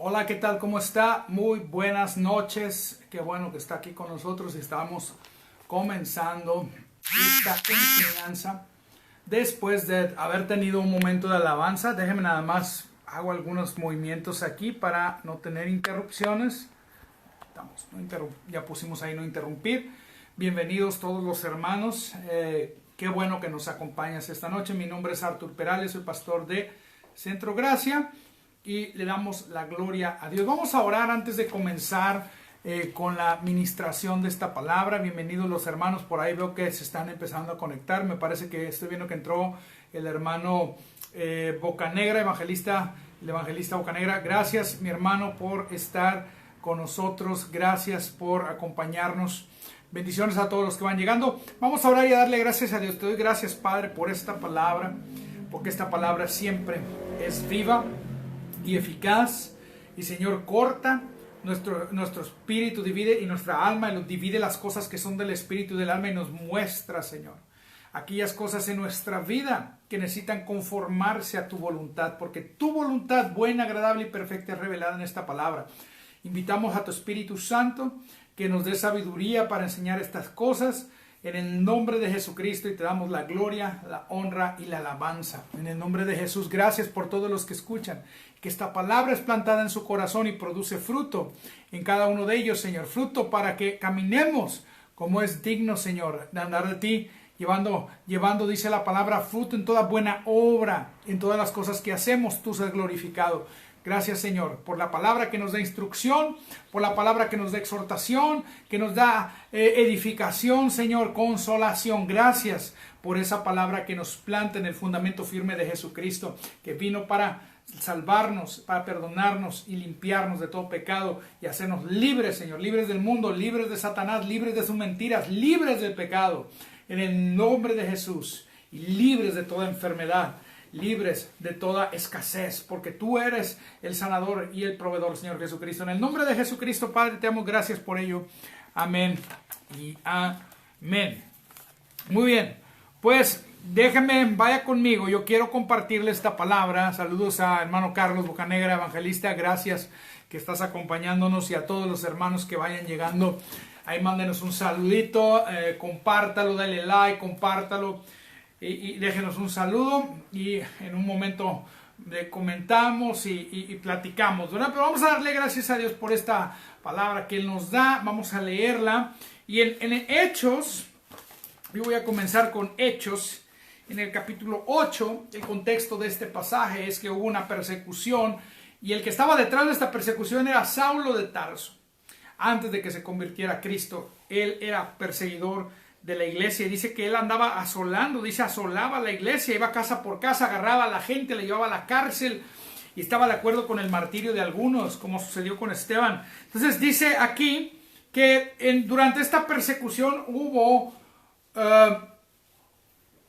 Hola, ¿qué tal? ¿Cómo está? Muy buenas noches. Qué bueno que está aquí con nosotros. Estamos comenzando esta enseñanza. Después de haber tenido un momento de alabanza, déjenme nada más, hago algunos movimientos aquí para no tener interrupciones. Ya pusimos ahí no interrumpir. Bienvenidos todos los hermanos. Qué bueno que nos acompañas esta noche. Mi nombre es Artur Perales, soy pastor de Centro Gracia. Y le damos la gloria a Dios. Vamos a orar antes de comenzar con la ministración de esta palabra. Bienvenidos los hermanos, por ahí veo que se están empezando a conectar. Me parece que estoy viendo que entró el hermano Bocanegra, el evangelista Bocanegra. Gracias, mi hermano, por estar con nosotros. Gracias por acompañarnos. Bendiciones a todos los que van llegando. Vamos a orar y a darle gracias a Dios. Te doy gracias, Padre, por esta palabra, porque esta palabra siempre es viva y eficaz, y Señor, corta nuestro espíritu, divide, y nuestra alma, y nos divide las cosas que son del espíritu y del alma, y nos muestra, Señor, aquellas cosas en nuestra vida que necesitan conformarse a tu voluntad, porque tu voluntad buena, agradable y perfecta es revelada en esta palabra. Invitamos a tu Espíritu Santo que nos dé sabiduría para enseñar estas cosas, en el nombre de Jesucristo, y te damos la gloria, la honra y la alabanza. En el nombre de Jesús, gracias por todos los que escuchan. Que esta palabra es plantada en su corazón y produce fruto en cada uno de ellos, Señor. Fruto para que caminemos como es digno, Señor, de andar de ti, llevando, dice la palabra, fruto en toda buena obra, en todas las cosas que hacemos, tú seas glorificado. Gracias, Señor, por la palabra que nos da instrucción, por la palabra que nos da exhortación, que nos da edificación, Señor, consolación. Gracias por esa palabra que nos planta en el fundamento firme de Jesucristo, que vino para salvarnos, para perdonarnos y limpiarnos de todo pecado y hacernos libres, Señor, libres del mundo, libres de Satanás, libres de sus mentiras, libres del pecado, en el nombre de Jesús, y libres de toda enfermedad, libres de toda escasez, porque tú eres el sanador y el proveedor, Señor Jesucristo. En el nombre de Jesucristo, Padre, te damos gracias por ello. Amén y amén. Muy bien, pues déjenme, vaya conmigo, yo quiero compartirle esta palabra. Saludos a hermano Carlos Bocanegra, evangelista, gracias que estás acompañándonos, y a todos los hermanos que vayan llegando. Ahí mándenos un saludito, compártalo, dale like, compártalo. Y déjenos un saludo, y en un momento comentamos y platicamos, ¿verdad? Pero vamos a darle gracias a Dios por esta palabra que Él nos da. Vamos a leerla. Y en Hechos, yo voy a comenzar con Hechos, en el capítulo 8. El contexto de este pasaje es que hubo una persecución, y el que estaba detrás de esta persecución era Saulo de Tarso. Antes de que se convirtiera a Cristo, él era perseguidor de la iglesia, y dice que él andaba asolando, asolaba la iglesia, iba casa por casa, agarraba a la gente, le llevaba a la cárcel, y estaba de acuerdo con el martirio de algunos, como sucedió con Esteban. Entonces dice aquí que durante esta persecución hubo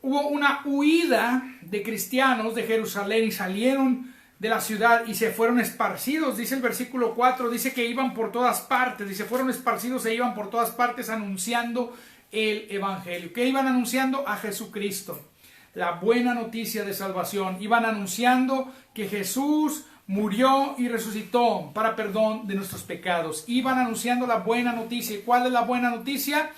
una huida de cristianos de Jerusalén, y salieron de la ciudad y se fueron esparcidos. Dice el versículo 4, dice que iban por todas partes, dice, fueron esparcidos e iban por todas partes anunciando el evangelio. ¿Qué iban anunciando? A Jesucristo, la buena noticia de salvación. Iban anunciando que Jesús murió y resucitó para perdón de nuestros pecados. Iban anunciando la buena noticia. ¿Y cuál es la buena noticia?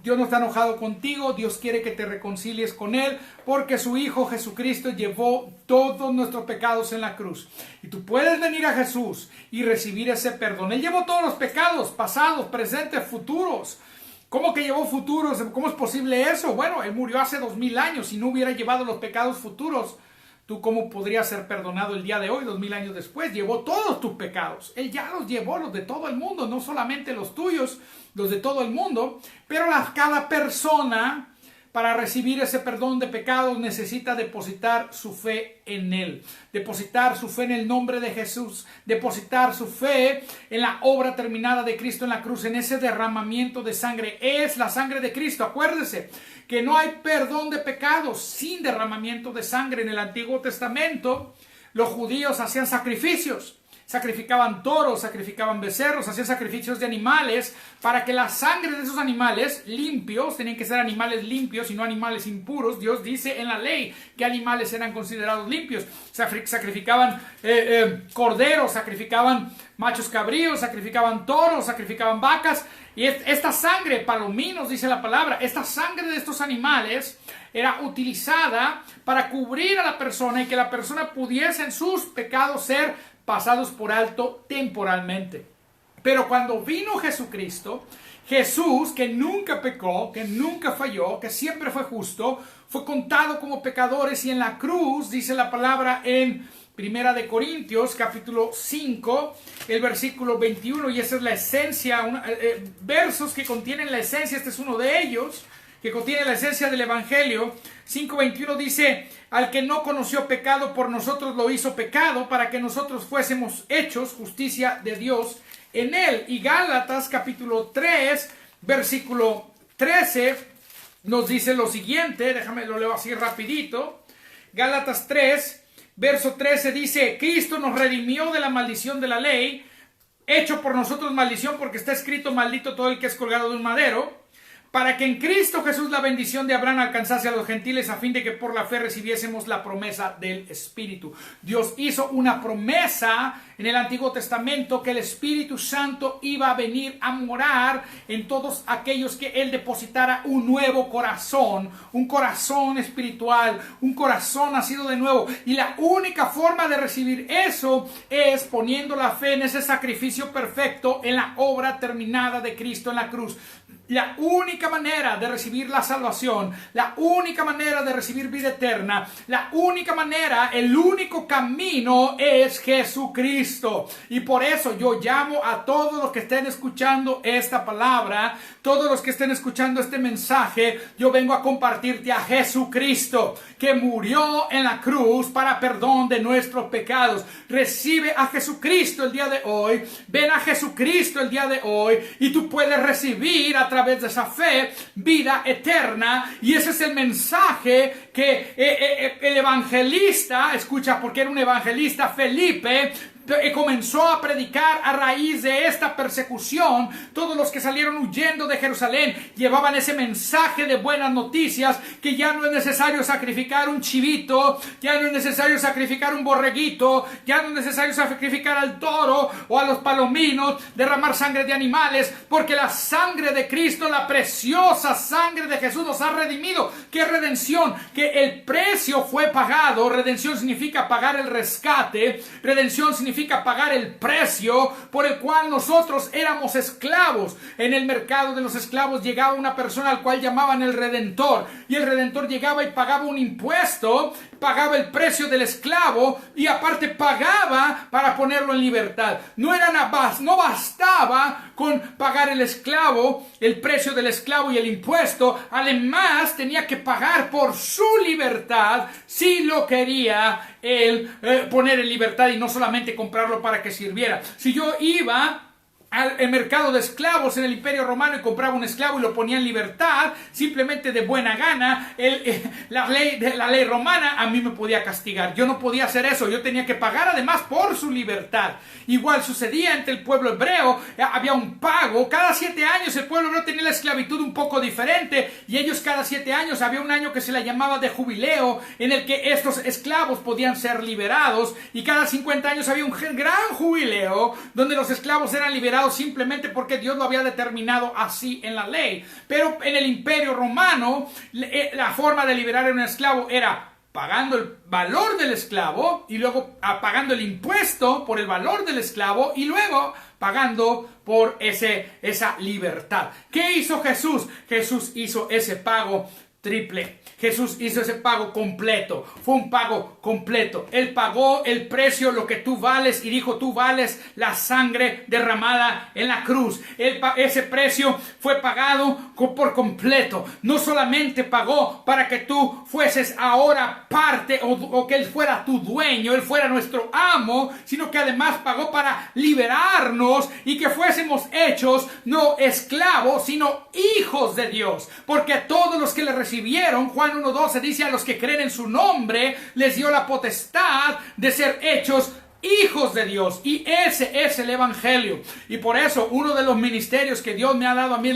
Dios no está enojado contigo, Dios quiere que te reconcilies con Él, porque su Hijo Jesucristo llevó todos nuestros pecados en la cruz. Y tú puedes venir a Jesús y recibir ese perdón. Él llevó todos los pecados, pasados, presentes, futuros. ¿Cómo que llevó futuros? ¿Cómo es posible eso? Bueno, Él murió hace 2000 años. Si no hubiera llevado los pecados futuros, ¿tú cómo podrías ser perdonado el día de hoy, 2000 años después? Llevó todos tus pecados. Él ya los llevó, los de todo el mundo, no solamente los tuyos, los de todo el mundo. Pero cada persona, para recibir ese perdón de pecados, necesita depositar su fe en Él. Depositar su fe en el nombre de Jesús. Depositar su fe en la obra terminada de Cristo en la cruz, en ese derramamiento de sangre. Es la sangre de Cristo. Acuérdese que no hay perdón de pecados sin derramamiento de sangre. En el Antiguo Testamento, los judíos hacían sacrificios. sacrificaban toros, sacrificaban becerros, hacían sacrificios de animales para que la sangre de esos animales limpios, tenían que ser animales limpios y no animales impuros. Dios dice en la ley que animales eran considerados limpios. Sacrificaban corderos, sacrificaban machos cabríos, sacrificaban toros, sacrificaban vacas. Y esta sangre, palominos, dice la palabra, esta sangre de estos animales era utilizada para cubrir a la persona y que la persona pudiese en sus pecados ser pasados por alto temporalmente. Pero cuando vino Jesucristo, Jesús, que nunca pecó, que nunca falló, que siempre fue justo, fue contado como pecadores, y en la cruz, dice la palabra en Primera de Corintios, capítulo 5, el versículo 21, y esa es la esencia, versos que contienen la esencia, este es uno de ellos, que contiene la esencia del Evangelio. 5:21 dice: al que no conoció pecado, por nosotros lo hizo pecado, para que nosotros fuésemos hechos justicia de Dios en él. Y Gálatas capítulo 3, versículo 13, nos dice lo siguiente, déjame lo leo así rapidito. Gálatas 3, verso 13 dice: Cristo nos redimió de la maldición de la ley, hecho por nosotros maldición, porque está escrito: maldito todo el que es colgado de un madero, para que en Cristo Jesús la bendición de Abraham alcanzase a los gentiles, a fin de que por la fe recibiésemos la promesa del Espíritu. Dios hizo una promesa en el Antiguo Testamento que el Espíritu Santo iba a venir a morar en todos aquellos que Él depositara un nuevo corazón, un corazón espiritual, un corazón nacido de nuevo. Y la única forma de recibir eso es poniendo la fe en ese sacrificio perfecto, en la obra terminada de Cristo en la cruz. La única manera de recibir la salvación, la única manera de recibir vida eterna, la única manera, el único camino es Jesucristo. Y por eso yo llamo a todos los que estén escuchando esta palabra, todos los que estén escuchando este mensaje, yo vengo a compartirte a Jesucristo, que murió en la cruz para perdón de nuestros pecados. Recibe a Jesucristo el día de hoy, ven a Jesucristo el día de hoy, y tú puedes recibir a través de esa fe vida eterna. Y ese es el mensaje que el evangelista, escucha, porque era un evangelista, Felipe, comenzó a predicar a raíz de esta persecución. Todos los que salieron huyendo de Jerusalén llevaban ese mensaje de buenas noticias, que ya no es necesario sacrificar un chivito, ya no es necesario sacrificar un borreguito, ya no es necesario sacrificar al toro o a los palominos, derramar sangre de animales, porque la sangre de Cristo, la preciosa sangre de Jesús, nos ha redimido. ¿Qué redención? Que el precio fue pagado. Redención significa pagar el rescate, redención significa pagar el precio por el cual nosotros éramos esclavos. En el mercado de los esclavos llegaba una persona al cual llamaban el Redentor, y el Redentor llegaba y pagaba un impuesto, pagaba el precio del esclavo y aparte pagaba para ponerlo en libertad. No bastaba con pagar el esclavo, el precio del esclavo y el impuesto, además tenía que pagar por su libertad si lo quería él poner en libertad, y no solamente comprarlo para que sirviera. Si yo iba al mercado de esclavos en el Imperio Romano y compraba un esclavo y lo ponía en libertad, simplemente de buena gana, la ley romana a mí me podía castigar. Yo no podía hacer eso, yo tenía que pagar además por su libertad. Igual sucedía entre el pueblo hebreo, había un pago. Cada 7 años el pueblo hebreo tenía la esclavitud un poco diferente, y ellos cada 7 años había un año que se le llamaba de jubileo, en el que estos esclavos podían ser liberados, y cada 50 años había un gran jubileo donde los esclavos eran liberados simplemente porque Dios lo había determinado así en la ley. Pero en el Imperio Romano la forma de liberar a un esclavo era pagando el valor del esclavo, y luego pagando el impuesto por el valor del esclavo, y luego pagando por esa libertad. ¿Qué hizo Jesús? Jesús hizo ese pago triple. Jesús hizo ese pago completo. Fue un pago completo. Él pagó el precio, lo que tú vales, y dijo: tú vales la sangre derramada en la cruz. Ese precio fue pagado por completo. No solamente pagó para que tú fueses ahora parte, o que Él fuera tu dueño, Él fuera nuestro amo, sino que además pagó para liberarnos y que fuésemos hechos no esclavos, sino hijos de Dios. Porque a todos los que le recibieron, Juan 1:12 dice: a los que creen en su nombre les dio la potestad de ser hechos hijos de Dios. Y ese es el evangelio. Y por eso uno de los ministerios que Dios me ha dado a mí,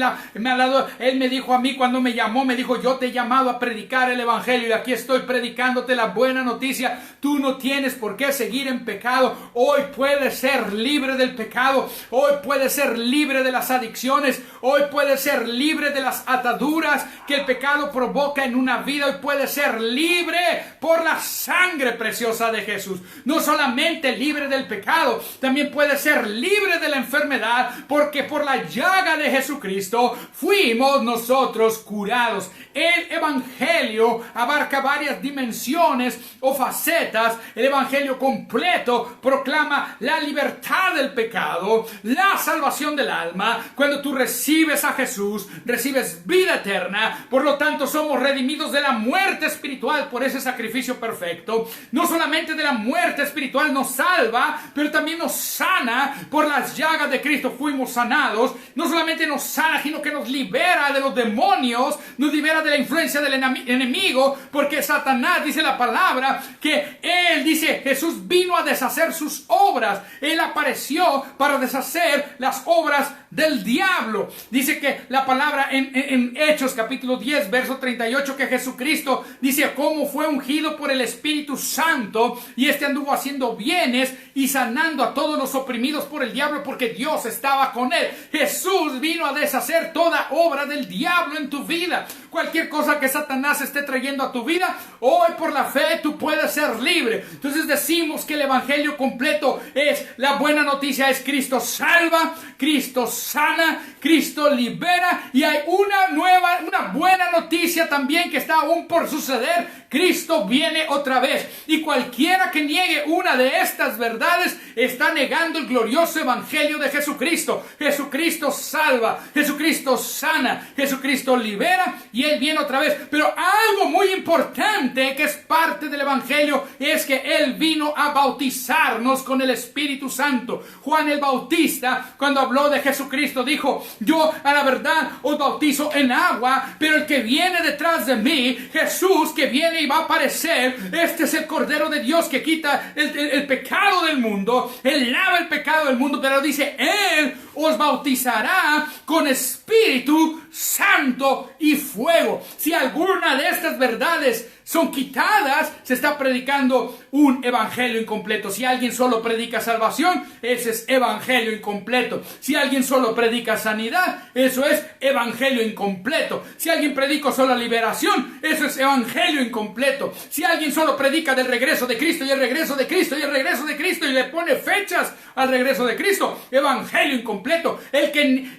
Él me dijo a mí cuando me llamó, me dijo: yo te he llamado a predicar el evangelio, y aquí estoy predicándote la buena noticia. Tú no tienes por qué seguir en pecado. Hoy puedes ser libre del pecado. Hoy puedes ser libre de las adicciones. Hoy puedes ser libre de las ataduras que el pecado provoca en una vida. Hoy puedes ser libre por la sangre preciosa de Jesús. No solamente libre del pecado, también puedes ser libre de la enfermedad, porque por la llaga de Jesucristo fuimos nosotros curados. El evangelio abarca varias dimensiones o facetas. El evangelio completo proclama la libertad del pecado, la salvación del alma. Cuando tú recibes a Jesús, recibes vida eterna. Por lo tanto, somos redimidos de la muerte espiritual por ese sacrificio perfecto. No solamente de la muerte espiritual nos salva, pero también nos sana. Por las llagas de Cristo fuimos sanados. No solamente nos sana, sino que nos libera de los demonios, nos libera de la influencia del enemigo, porque Satanás, dice la palabra, que él dice, Jesús vino a deshacer sus obras. Él apareció para deshacer las obras del diablo. Dice que la palabra en Hechos capítulo 10 verso 38, que Jesucristo dice cómo fue ungido por el Espíritu Santo, y anduvo haciendo bienes y sanando a todos los oprimidos por el diablo, porque Dios estaba con él. Jesús vino a deshacer toda obra del diablo en tu vida. Cualquier cosa que Satanás esté trayendo a tu vida, hoy por la fe tú puedes ser libre. Entonces decimos que el evangelio completo es la buena noticia: es Cristo salva, Cristo sana, Cristo libera, y hay una buena noticia también que está aún por suceder: Cristo viene otra vez. Y cualquiera que niegue una de estas verdades está negando el glorioso evangelio de Jesucristo. Jesucristo salva, Jesucristo sana, Jesucristo libera, y Él viene otra vez. Pero algo muy importante que es parte del evangelio es que Él vino a bautizarnos con el Espíritu Santo. Juan el Bautista, cuando habló de Jesucristo, dijo: yo a la verdad os bautizo en agua, pero el que viene detrás de mí, Jesús, que viene y va a aparecer, este es el Cordero de Dios que quita el pecado del mundo. Él lava el pecado del mundo, pero dice: Él os bautizará con Espíritu Santo y fuego. Si alguna de estas verdades son quitadas, se está predicando un evangelio incompleto. Si alguien solo predica salvación, ese es evangelio incompleto. Si alguien solo predica sanidad, eso es evangelio incompleto. Si alguien predica solo liberación, eso es evangelio incompleto. Si alguien solo predica del regreso de Cristo y el regreso de Cristo y el regreso de Cristo y le pone fechas al regreso de Cristo, evangelio incompleto.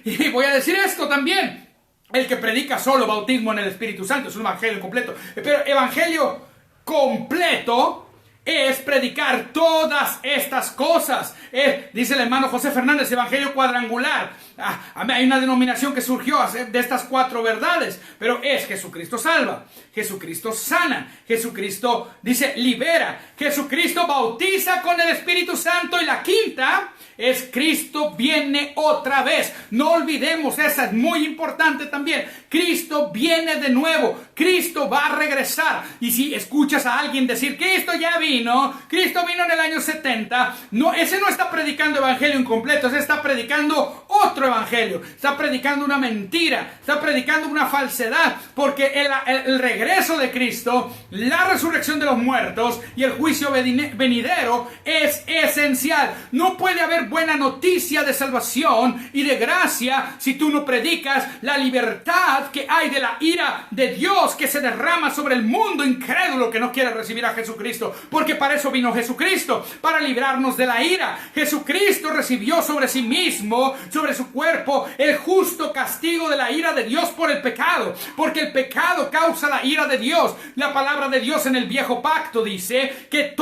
Y voy a decir esto también: el que predica solo bautismo en el Espíritu Santo es un evangelio incompleto. Pero evangelio completo es predicar todas estas cosas. Dice el hermano José Fernández, evangelio cuadrangular. Hay una denominación que surgió de estas cuatro verdades, pero es: Jesucristo salva, Jesucristo sana, Jesucristo dice libera, Jesucristo bautiza con el Espíritu Santo, y la quinta es: Cristo viene otra vez. No olvidemos, esa es muy importante también. Cristo viene de nuevo, Cristo va a regresar. Y si escuchas a alguien decir: Cristo ya vino, Cristo vino en el año 70, no, ese no está predicando evangelio incompleto, ese está predicando otro evangelio, está predicando una mentira, está predicando una falsedad, porque el regreso de Cristo, la resurrección de los muertos y el juicio venidero es esencial. No puede haber buena noticia de salvación y de gracia si tú no predicas la libertad que hay de la ira de Dios que se derrama sobre el mundo incrédulo que no quiere recibir a Jesucristo, porque para eso vino Jesucristo, para librarnos de la ira. Jesucristo recibió sobre sí mismo, sobre su cuerpo, el justo castigo de la ira de Dios por el pecado, porque el pecado causa la ira de Dios. La palabra de Dios en el viejo pacto dice que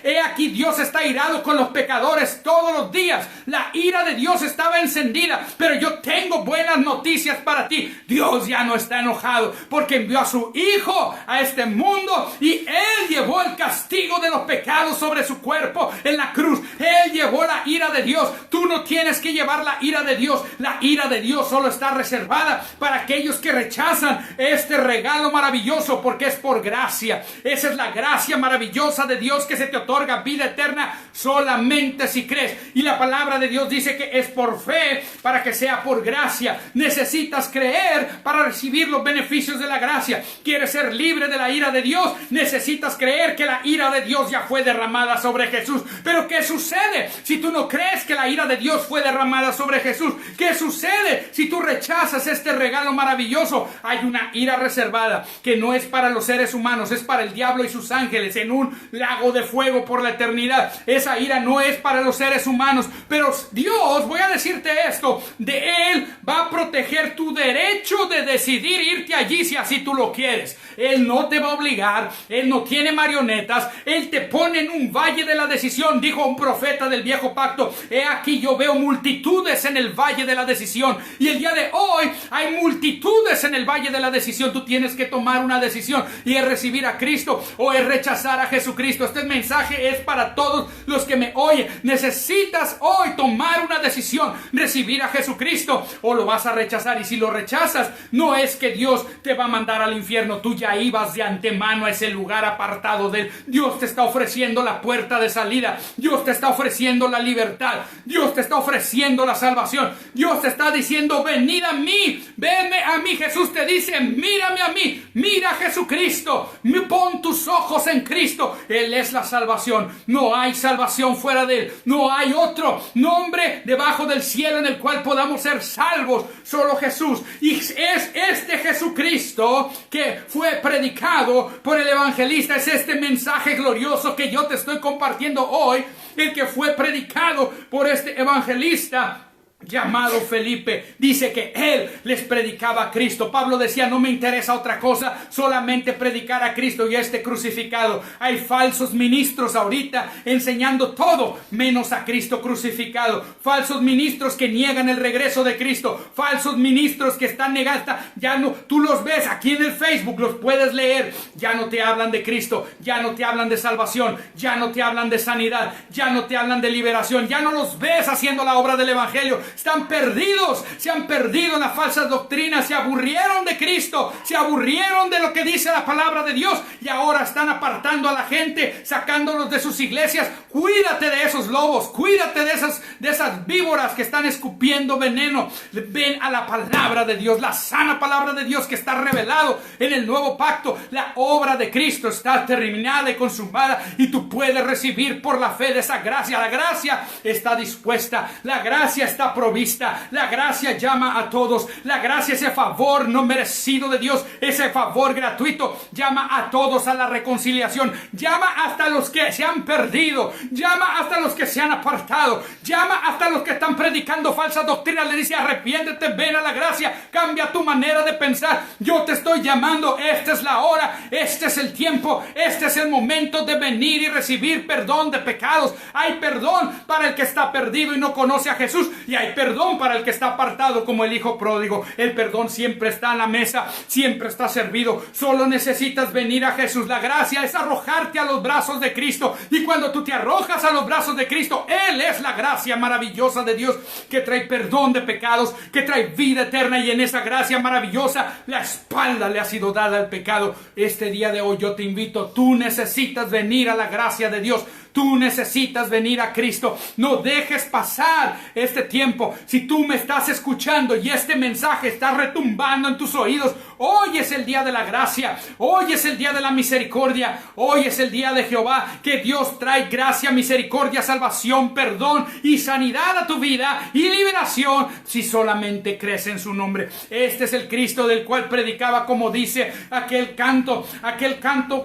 he aquí Dios está irado con los pecadores todos los días. La ira de Dios estaba encendida, pero yo tengo buenas noticias para ti. Dios ya no está enojado porque envió a su Hijo a este mundo y Él llevó el castigo de los pecados sobre su cuerpo en la cruz. Él llevó la ira de Dios. Tú no tienes que llevar la ira de Dios. La ira de Dios solo está reservada para aquellos que rechazan este regalo maravilloso, porque es por gracia. Esa es la gracia maravillosa de Dios, que se te otorga vida eterna solamente si crees. Y la palabra de Dios dice que es por fe para que sea por gracia. Necesitas creer para recibir los beneficios de la gracia. ¿Quieres ser libre de la ira de Dios? Necesitas creer que la ira de Dios ya fue derramada sobre Jesús. Pero ¿qué sucede si tú no crees que la ira de Dios fue derramada sobre Jesús? ¿Qué sucede si tú rechazas este regalo maravilloso? Hay una ira reservada que no es para los seres humanos, es para el diablo y sus ángeles en un lago de fuego por la eternidad. Esa ira no es para los seres humanos, pero Dios, voy a decirte esto, de Él va a proteger tu derecho de decidir irte allí si así tú lo quieres. Él no te va a obligar, Él no tiene marionetas, Él te pone en un valle de la decisión. Dijo un profeta del viejo pacto: he aquí yo veo multitudes en el valle de la decisión. Y el día de hoy hay multitudes en el valle de la decisión. Tú tienes que tomar una decisión, y es recibir a Cristo o es rechazar a Jesucristo. Este mensaje es para todos los que me oyen. Necesitas hoy tomar una decisión: recibir a Jesucristo o lo vas a rechazar. Y si lo rechazas, no es que Dios te va a mandar al infierno. Tú ya ibas de antemano a ese lugar apartado de Él. Dios te está ofreciendo la puerta de salida. Dios te está ofreciendo la libertad. Dios te está ofreciendo la salvación. Dios te está diciendo: venid a mí, venme a mí. Jesús te dice: mírame a mí, mira a Jesucristo, pon tus ojos en Cristo. Él es la salvación. No hay salvación fuera de Él. No hay otro nombre debajo del cielo en el cual podamos ser salvos, solo Jesús. Y es este Jesucristo que fue predicado por el evangelista. Es este mensaje glorioso que yo te estoy compartiendo hoy, el que fue predicado por este evangelista llamado Felipe. Dice que él les predicaba a Cristo. Pablo decía: no me interesa otra cosa, solamente predicar a Cristo y a este crucificado. Hay falsos ministros ahorita enseñando todo menos a Cristo crucificado. Falsos ministros que niegan el regreso de Cristo. Falsos ministros que están negando. Ya no, tú los ves aquí en el Facebook, los puedes leer. Ya no te hablan de Cristo, ya no te hablan de salvación, ya no te hablan de sanidad, ya no te hablan de liberación. Ya no los ves haciendo la obra del evangelio. Están perdidos, se han perdido en las falsas doctrinas, se aburrieron de Cristo, se aburrieron de lo que dice la palabra de Dios y ahora están apartando a la gente, sacándolos de sus iglesias. Cuídate de esos lobos, cuídate de esas víboras que están escupiendo veneno. Ven a la palabra de Dios, la sana palabra de Dios que está revelado en el nuevo pacto. La obra de Cristo está terminada y consumada y tú puedes recibir por la fe de esa gracia. La gracia está dispuesta, la gracia está provista, la gracia llama a todos. La gracia, ese favor no merecido de Dios, ese favor gratuito, llama a todos a la reconciliación. Llama hasta los que se han perdido, llama hasta los que se han apartado, llama hasta los que están predicando falsas doctrinas. Le dice: arrepiéntete, ven a la gracia, cambia tu manera de pensar. Yo te estoy llamando, esta es la hora, este es el tiempo, este es el momento de venir y recibir perdón de pecados. Hay perdón para el que está perdido y no conoce a Jesús, y hay perdón para el que está apartado como el hijo pródigo. El perdón siempre está en la mesa, siempre está servido. Solo necesitas venir a Jesús. La gracia es arrojarte a los brazos de Cristo, y cuando tú te arrojas a los brazos de Cristo, Él es la gracia maravillosa de Dios que trae perdón de pecados, que trae vida eterna, y en esa gracia maravillosa la espalda le ha sido dada al pecado. Este día de hoy yo te invito, tú necesitas venir a la gracia de Dios. Tú necesitas venir a Cristo. No dejes pasar este tiempo. Si tú me estás escuchando y este mensaje está retumbando en tus oídos, hoy es el día de la gracia. Hoy es el día de la misericordia. Hoy es el día de Jehová, que Dios trae gracia, misericordia, salvación, perdón y sanidad a tu vida y liberación si solamente crees en su nombre. Este es el Cristo del cual predicaba, como dice aquel canto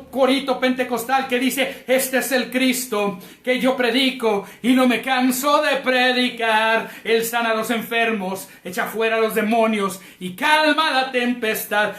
corito pentecostal que dice: este es el Cristo Cristo que yo predico y no me canso de predicar. Él sana a los enfermos, echa fuera a los demonios y calma la tempestad.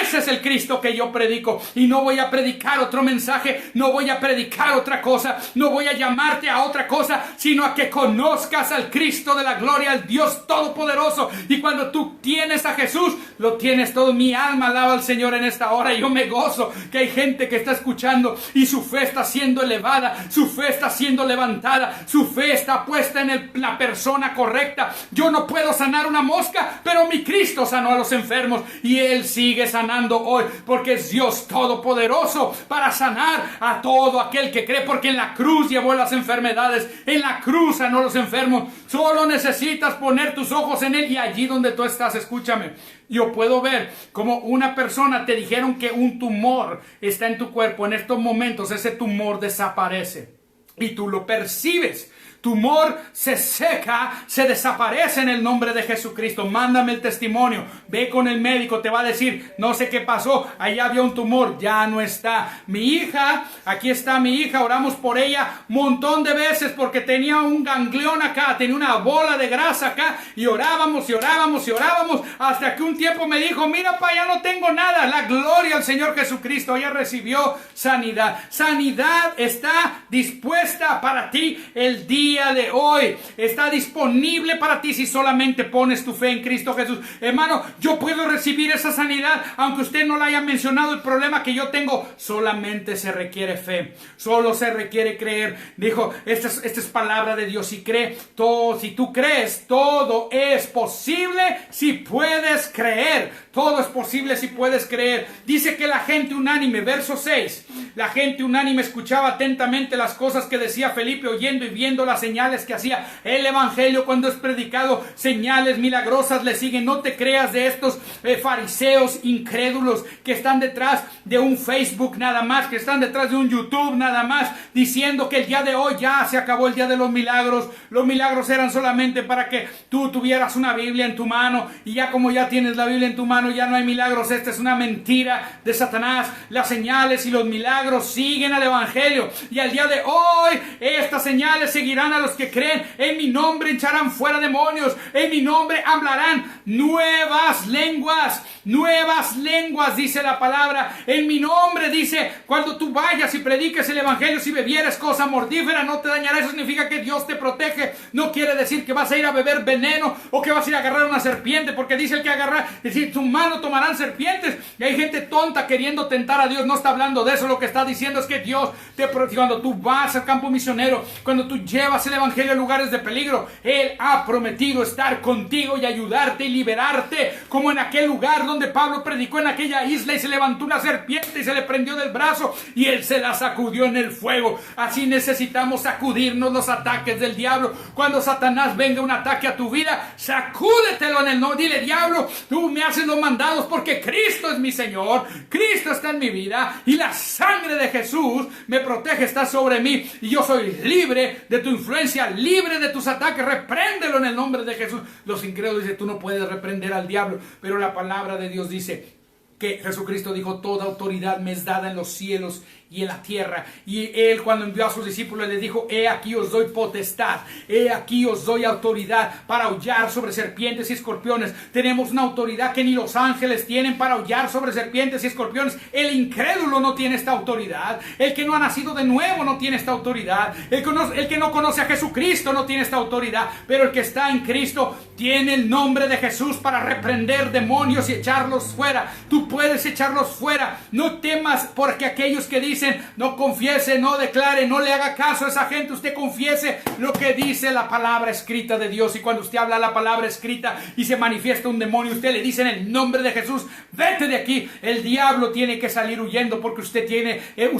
Ese es el Cristo que yo predico y no voy a predicar otro mensaje, no voy a predicar otra cosa, no voy a llamarte a otra cosa, sino a que conozcas al Cristo de la gloria, al Dios Todopoderoso. Y cuando tú tienes a Jesús, lo tienes todo. Mi alma alaba al Señor en esta hora y yo me gozo que hay gente que está escuchando y su fe está siendo elevada, su fe está siendo levantada, su fe está puesta en la persona correcta. Yo no puedo sanar una mosca, pero mi Cristo sanó a los enfermos y Él sigue sanando hoy, porque es Dios Todopoderoso para sanar a todo aquel que cree, porque en la cruz llevó las enfermedades, en la cruz sanó a los enfermos. Solo necesitas poner tus ojos en Él y allí donde tú estás, escúchame, yo puedo ver como una persona te dijeron que un tumor está en tu cuerpo. En estos momentos ese tumor desaparece y tú lo percibes. Tumor se seca, se desaparece en el nombre de Jesucristo. Mándame el testimonio, ve con el médico, te va a decir, no sé qué pasó, allá había un tumor, ya no está. Mi hija, aquí está mi hija, oramos por ella montón de veces porque tenía un ganglión acá, tenía una bola de grasa acá, y orábamos y orábamos y orábamos, hasta que un tiempo me dijo, mira pa, ya no tengo nada. La gloria al Señor Jesucristo, ella recibió sanidad. Sanidad está dispuesta para ti el día de hoy, está disponible para ti si solamente pones tu fe en Cristo Jesús. Hermano, yo puedo recibir esa sanidad aunque usted no la haya mencionado. El problema que yo tengo, solamente se requiere fe, solo se requiere creer. Dijo, esta es palabra de Dios. Si cree todo, si tú crees, todo es posible si puedes creer. Todo es posible si puedes creer. Dice que la gente unánime, verso 6, la gente unánime escuchaba atentamente las cosas que decía Felipe, oyendo y viendo las señales que hacía. El evangelio, cuando es predicado, señales milagrosas le siguen. No te creas de estos fariseos incrédulos que están detrás de un Facebook nada más, que están detrás de un YouTube nada más, diciendo que el día de hoy ya se acabó el día de los milagros. Los milagros eran solamente para que tú tuvieras una Biblia en tu mano, y ya como ya tienes la Biblia en tu mano, ya no hay milagros. Esta es una mentira de Satanás. Las señales y los milagros siguen al evangelio, y al día de hoy estas señales seguirán a los que creen. En mi nombre echarán fuera demonios, en mi nombre hablarán nuevas lenguas, dice la palabra. En mi nombre, dice, cuando tú vayas y prediques el evangelio, si bebieres cosa mortífera no te dañará. Eso significa que Dios te protege. No quiere decir que vas a ir a beber veneno o que vas a ir a agarrar una serpiente, porque dice el que agarra, es decir, tu mano tomarán serpientes. Y hay gente tonta queriendo tentar a Dios. No está hablando de eso. Lo que está diciendo es que Dios te protege. Cuando tú vas al campo misionero, cuando tú llevas el evangelio a lugares de peligro, Él ha prometido estar contigo y ayudarte y liberarte, como en aquel lugar donde Pablo predicó en aquella isla y se levantó una serpiente y se le prendió del brazo y él se la sacudió en el fuego. Así necesitamos sacudirnos los ataques del diablo. Cuando Satanás venga un ataque a tu vida, sacúdetelo en el nombre. Dile, diablo, tú me haces los mandados porque Cristo es mi Señor, Cristo está en mi vida y la sangre de Jesús me protege, está sobre mí, y yo soy libre de tu influencia, libre de tus ataques. Repréndelo en el nombre de Jesús. Los incrédulos dicen, tú no puedes reprender al diablo, pero la palabra de Dios dice que Jesucristo dijo, toda autoridad me es dada en los cielos y en la tierra. Y Él, cuando envió a sus discípulos, les dijo, he aquí os doy potestad, he aquí os doy autoridad para aullar sobre serpientes y escorpiones. Tenemos una autoridad que ni los ángeles tienen para aullar sobre serpientes y escorpiones. El incrédulo no tiene esta autoridad. El que no ha nacido de nuevo no tiene esta autoridad. El que no conoce a Jesucristo no tiene esta autoridad. Pero el que está en Cristo tiene el nombre de Jesús para reprender demonios y echarlos fuera. Tú puedes echarlos fuera. No temas porque aquellos que dicen, no confiese, no declare, no le haga caso a esa gente. Usted confiese lo que dice la palabra escrita de Dios. Y cuando usted habla la palabra escrita y se manifiesta un demonio, usted le dice en el nombre de Jesús, vete de aquí. El diablo tiene que salir huyendo, porque usted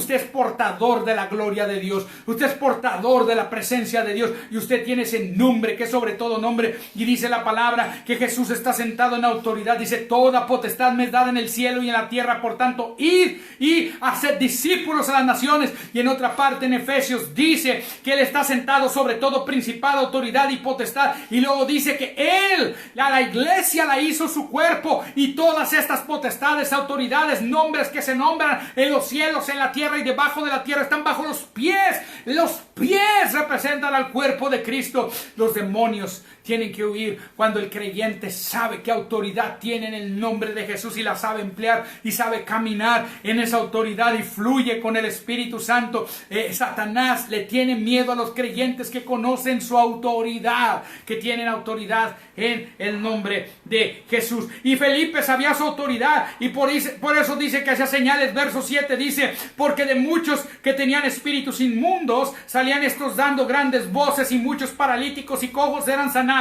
es portador de la gloria de Dios. Usted es portador de la presencia de Dios, y usted tiene ese nombre que es sobre todo nombre. Y dice la palabra que Jesús está sentado en autoridad. Dice, toda potestad me es dada en el cielo y en la tierra. Por tanto, id y haced discípulos a las naciones. Y en otra parte en Efesios dice que Él está sentado sobre todo principado, autoridad y potestad. Y luego dice que Él, a la iglesia la hizo su cuerpo, y todas estas potestades, autoridades, nombres que se nombran en los cielos, en la tierra y debajo de la tierra, están bajo los pies. Los pies representan al cuerpo de Cristo. Los demonios tienen que huir cuando el creyente sabe qué autoridad tiene en el nombre de Jesús y la sabe emplear y sabe caminar en esa autoridad y fluye con el Espíritu Santo. Satanás le tiene miedo a los creyentes que conocen su autoridad, que tienen autoridad en el nombre de Jesús. Y Felipe sabía su autoridad, y por eso dice que hacía señales. Verso 7 dice: porque de muchos que tenían espíritus inmundos salían estos dando grandes voces, y muchos paralíticos y cojos eran sanados.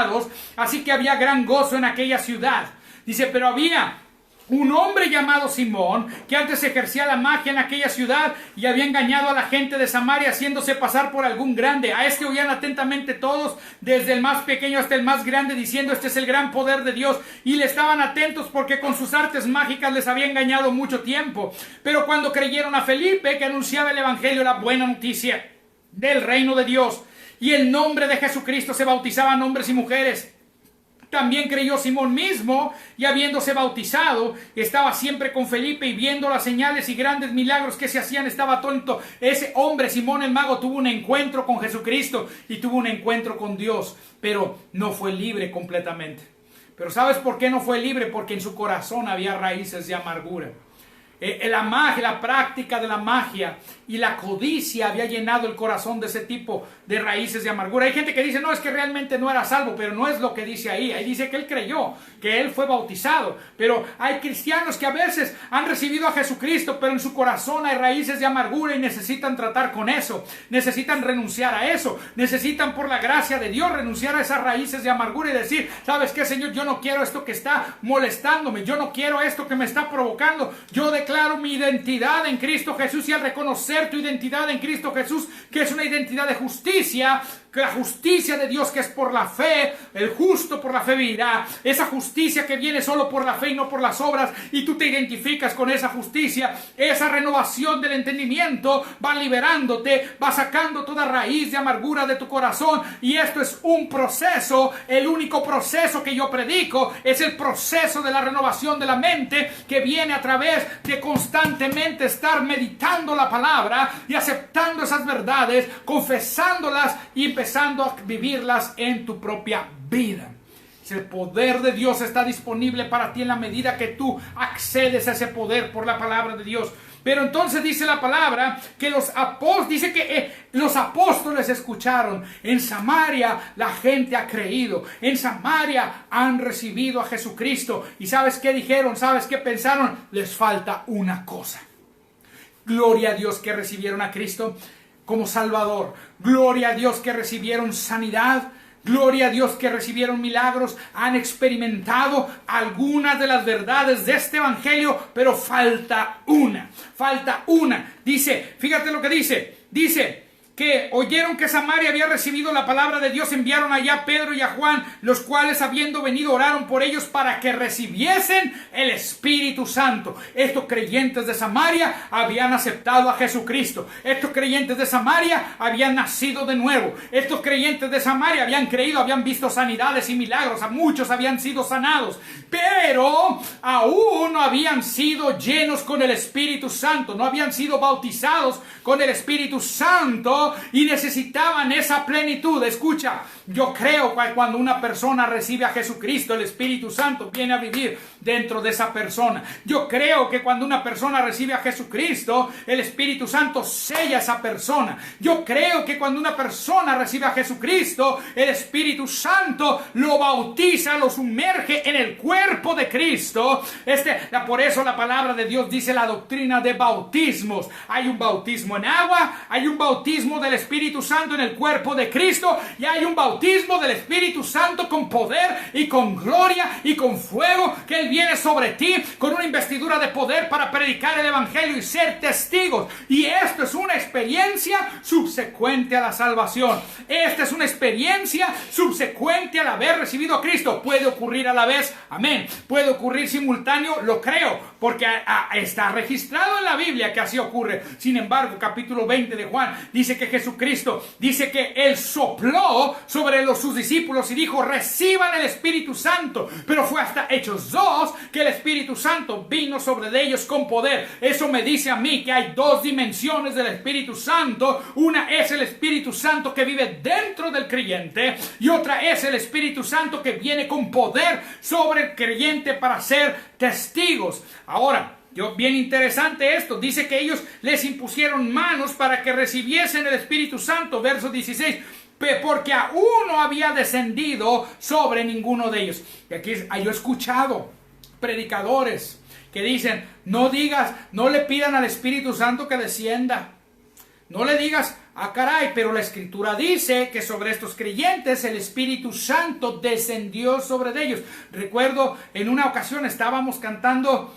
Así que había gran gozo en aquella ciudad. Dice: pero había un hombre llamado Simón, que antes ejercía la magia en aquella ciudad y había engañado a la gente de Samaria, haciéndose pasar por algún grande. A este oían atentamente todos, desde el más pequeño hasta el más grande, diciendo: este es el gran poder de Dios. Y le estaban atentos porque con sus artes mágicas les había engañado mucho tiempo. Pero cuando creyeron a Felipe, que anunciaba el evangelio, la buena noticia del reino de Dios, y el nombre de Jesucristo, se bautizaban hombres y mujeres. También creyó Simón mismo, y habiéndose bautizado, estaba siempre con Felipe, y viendo las señales y grandes milagros que se hacían, estaba atónito. Ese hombre, Simón el mago, tuvo un encuentro con Jesucristo y tuvo un encuentro con Dios, pero no fue libre completamente. Pero ¿sabes por qué no fue libre? Porque en su corazón había raíces de amargura. La magia, la práctica de la magia y la codicia había llenado el corazón de ese tipo de raíces de amargura. Hay gente que dice: no, es que realmente no era salvo, pero no es lo que dice ahí. Ahí dice que él creyó, que él fue bautizado. Pero hay cristianos que a veces han recibido a Jesucristo, pero en su corazón hay raíces de amargura y necesitan tratar con eso. Necesitan renunciar a eso. Necesitan, por la gracia de Dios, renunciar a esas raíces de amargura y decir: ¿sabes qué, Señor? Yo no quiero esto que está molestándome. Yo no quiero esto que me está provocando. Yo declaro mi identidad en Cristo Jesús, y al reconocer tu identidad en Cristo Jesús, que es una identidad de justicia, que la justicia de Dios, que es por la fe, el justo por la fe vivirá. Esa justicia que viene solo por la fe y no por las obras, y tú te identificas con esa justicia. Esa renovación del entendimiento va liberándote, va sacando toda raíz de amargura de tu corazón. Y esto es un proceso. El único proceso que yo predico es el proceso de la renovación de la mente, que viene a través de constantemente estar meditando la palabra y aceptando esas verdades, confesándolas y empezando a vivirlas en tu propia vida. El poder de Dios está disponible para ti en la medida que tú accedes a ese poder por la palabra de Dios. Pero entonces dice la palabra que los apóstoles escucharon. En Samaria la gente ha creído. En Samaria han recibido a Jesucristo. ¿Y sabes qué dijeron? ¿Sabes qué pensaron? Les falta una cosa. Gloria a Dios que recibieron a Cristo como Salvador. Gloria a Dios que recibieron sanidad. Gloria a Dios que recibieron milagros. Han experimentado algunas de las verdades de este evangelio, pero falta una. Falta una. Dice, fíjate lo que dice. Dice que oyeron que Samaria había recibido la palabra de Dios, enviaron allá a Pedro y a Juan, los cuales, habiendo venido, oraron por ellos para que recibiesen el Espíritu Santo. Estos creyentes de Samaria habían aceptado a Jesucristo. Estos creyentes de Samaria habían nacido de nuevo. Estos creyentes de Samaria habían creído, habían visto sanidades y milagros. A muchos habían sido sanados, pero aún no habían sido llenos con el Espíritu Santo. No habían sido bautizados con el Espíritu Santo, y necesitaban esa plenitud. Escucha, yo creo que cuando una persona recibe a Jesucristo, el Espíritu Santo viene a vivir dentro de esa persona. Yo creo que cuando una persona recibe a Jesucristo, el Espíritu Santo sella a esa persona. Yo creo que cuando una persona recibe a Jesucristo, el Espíritu Santo lo bautiza, lo sumerge en el cuerpo de Cristo. Por eso la palabra de Dios dice la doctrina de bautismos. Hay un bautismo en agua, hay un bautismo del Espíritu Santo en el cuerpo de Cristo, y hay un bautismo del Espíritu Santo con poder y con gloria y con fuego, que Él viene sobre ti con una investidura de poder para predicar el evangelio y ser testigos. Y esto es una experiencia subsecuente a la salvación. Esta es una experiencia subsecuente al haber recibido a Cristo. Puede ocurrir a la vez, amén. Puede ocurrir simultáneo, lo creo, porque está registrado en la Biblia que así ocurre. Sin embargo, capítulo 20 de Juan dice que Jesucristo, dice que Él sopló sobre sus discípulos y dijo, reciban el Espíritu Santo. Pero fue hasta Hechos 2 que el Espíritu Santo vino sobre ellos con poder. Eso me dice a mí que hay dos dimensiones del Espíritu Santo. Una es el Espíritu Santo que vive dentro del creyente y otra es el Espíritu Santo que viene con poder sobre el creyente para ser testigos. Ahora, bien interesante esto, dice que ellos les impusieron manos para que recibiesen el Espíritu Santo, verso 16, porque aún no había descendido sobre ninguno de ellos. Y aquí yo he escuchado predicadores que dicen, no le pidan al Espíritu Santo que descienda. No le digas, caray, pero la Escritura dice que sobre estos creyentes el Espíritu Santo descendió sobre ellos. Recuerdo en una ocasión estábamos cantando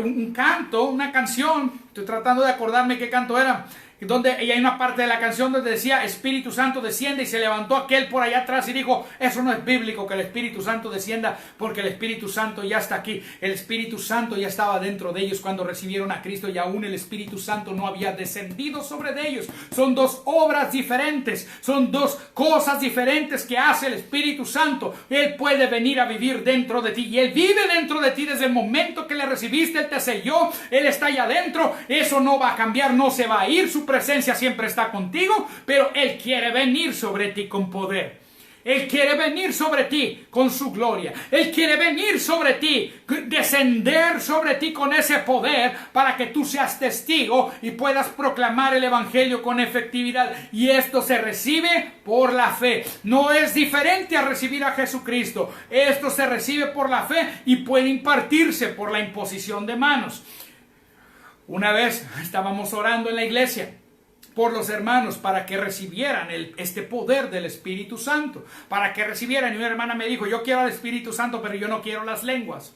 un canto, una canción, estoy tratando de acordarme qué canto era, y hay una parte de la canción donde decía Espíritu Santo desciende, y se levantó aquel por allá atrás y dijo, eso no es bíblico que el Espíritu Santo descienda, porque el Espíritu Santo ya está aquí. El Espíritu Santo ya estaba dentro de ellos cuando recibieron a Cristo, y aún el Espíritu Santo no había descendido sobre ellos. Son dos obras diferentes, son dos cosas diferentes que hace el Espíritu Santo. Él puede venir a vivir dentro de ti, y Él vive dentro de ti desde el momento que le recibiste. Él te selló, Él está allá adentro. Eso no va a cambiar, no se va a ir. Su presencia siempre está contigo, pero Él quiere venir sobre ti con poder. Él quiere venir sobre ti con su gloria. Él quiere venir sobre ti, descender sobre ti con ese poder para que tú seas testigo y puedas proclamar el evangelio con efectividad. Y esto se recibe por la fe. No es diferente a recibir a Jesucristo. Esto se recibe por la fe y puede impartirse por la imposición de manos. Una vez estábamos orando en la iglesia por los hermanos para que recibieran este poder del Espíritu Santo, para que recibieran, y una hermana me dijo, yo quiero al Espíritu Santo, pero yo no quiero las lenguas.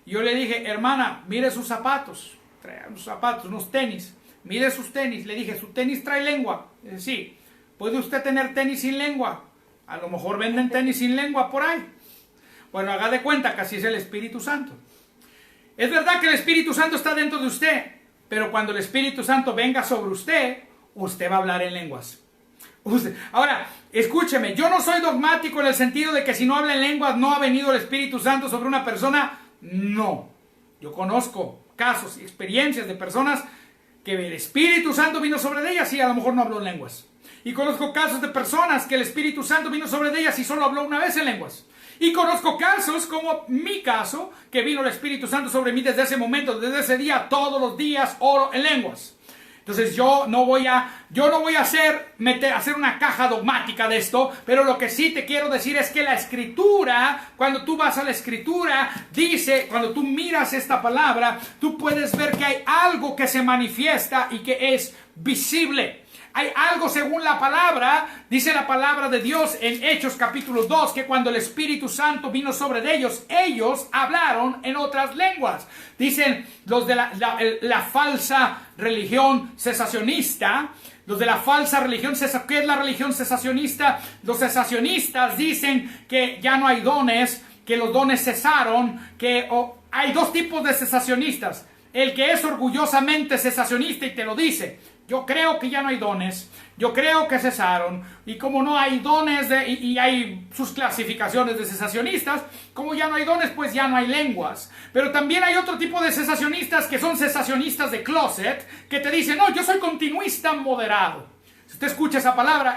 Y yo le dije, hermana, mire sus zapatos, trae unos zapatos, unos tenis, mire sus tenis. Le dije, ¿su tenis trae lengua? Dice, sí. ¿Puede usted tener tenis sin lengua? A lo mejor venden tenis sin lengua por ahí. Bueno, haga de cuenta que así es el Espíritu Santo. Es verdad que el Espíritu Santo está dentro de usted, pero cuando el Espíritu Santo venga sobre usted va a hablar en lenguas. Ahora, escúcheme, yo no soy dogmático en el sentido de que si no habla en lenguas no ha venido el Espíritu Santo sobre una persona. No. Yo conozco casos y experiencias de personas que el Espíritu Santo vino sobre ellas y a lo mejor no habló en lenguas. Y conozco casos de personas que el Espíritu Santo vino sobre ellas y solo habló una vez en lenguas. Y conozco casos como mi caso, que vino el Espíritu Santo sobre mí desde ese momento, desde ese día, todos los días oro en lenguas. Entonces yo no voy a hacer una caja dogmática de esto, pero lo que sí te quiero decir es que la Escritura, cuando tú vas a la Escritura, dice, cuando tú miras esta palabra, tú puedes ver que hay algo que se manifiesta y que es visible. Hay algo según la palabra, dice la palabra de Dios en Hechos capítulo 2, que cuando el Espíritu Santo vino sobre ellos hablaron en otras lenguas. Dicen los de la falsa religión cesacionista, los de la falsa religión, ¿qué es la religión cesacionista? Los cesacionistas dicen que ya no hay dones, que los dones cesaron, hay dos tipos de cesacionistas. El que es orgullosamente cesacionista y te lo dice. Yo creo que ya no hay dones, yo creo que cesaron, y como no hay dones y hay sus clasificaciones de cesacionistas, como ya no hay dones, pues ya no hay lenguas. Pero también hay otro tipo de cesacionistas que son cesacionistas de closet, que te dicen, no, yo soy continuista moderado. Si usted escucha esa palabra,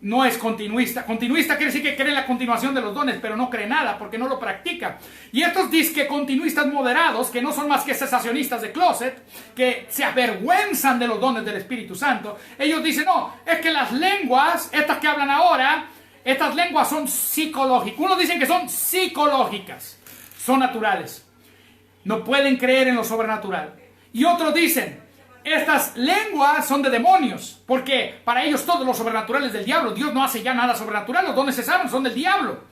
no es continuista. Continuista quiere decir que cree en la continuación de los dones, pero no cree nada porque no lo practica. Y estos disque continuistas moderados, que no son más que cesacionistas de closet, que se avergüenzan de los dones del Espíritu Santo, ellos dicen, no, es que las lenguas, estas que hablan ahora, estas lenguas son psicológicas. Unos dicen que son psicológicas, son naturales. No pueden creer en lo sobrenatural. Y otros dicen, estas lenguas son de demonios, porque para ellos todo lo sobrenatural es del diablo. Dios no hace ya nada sobrenatural, los dones cesaron, son del diablo.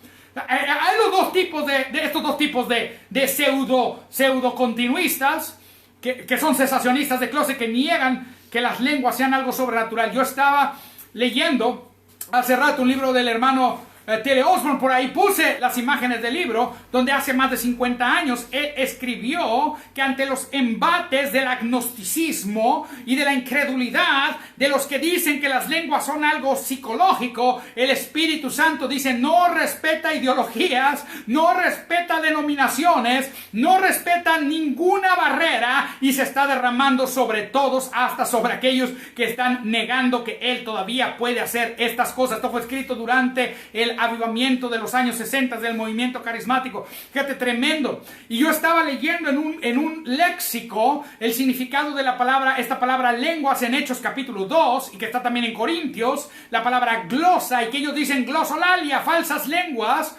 Hay estos dos tipos de pseudo continuistas que son cesacionistas de closet, que niegan que las lenguas sean algo sobrenatural. Yo estaba leyendo hace rato un libro del hermano T.L. Osborne por ahí, puse las imágenes del libro donde hace más de 50 años él escribió que ante los embates del agnosticismo y de la incredulidad de los que dicen que las lenguas son algo psicológico, el Espíritu Santo dice no respeta ideologías, no respeta denominaciones, no respeta ninguna barrera y se está derramando sobre todos, hasta sobre aquellos que están negando que él todavía puede hacer estas cosas. Esto fue escrito durante el avivamiento de los años 60 del movimiento carismático. Fíjate, tremendo. Y yo estaba leyendo en un léxico el significado de la palabra, esta palabra lenguas en Hechos capítulo 2, y que está también en Corintios, la palabra glosa, y que ellos dicen glosolalia, falsas lenguas.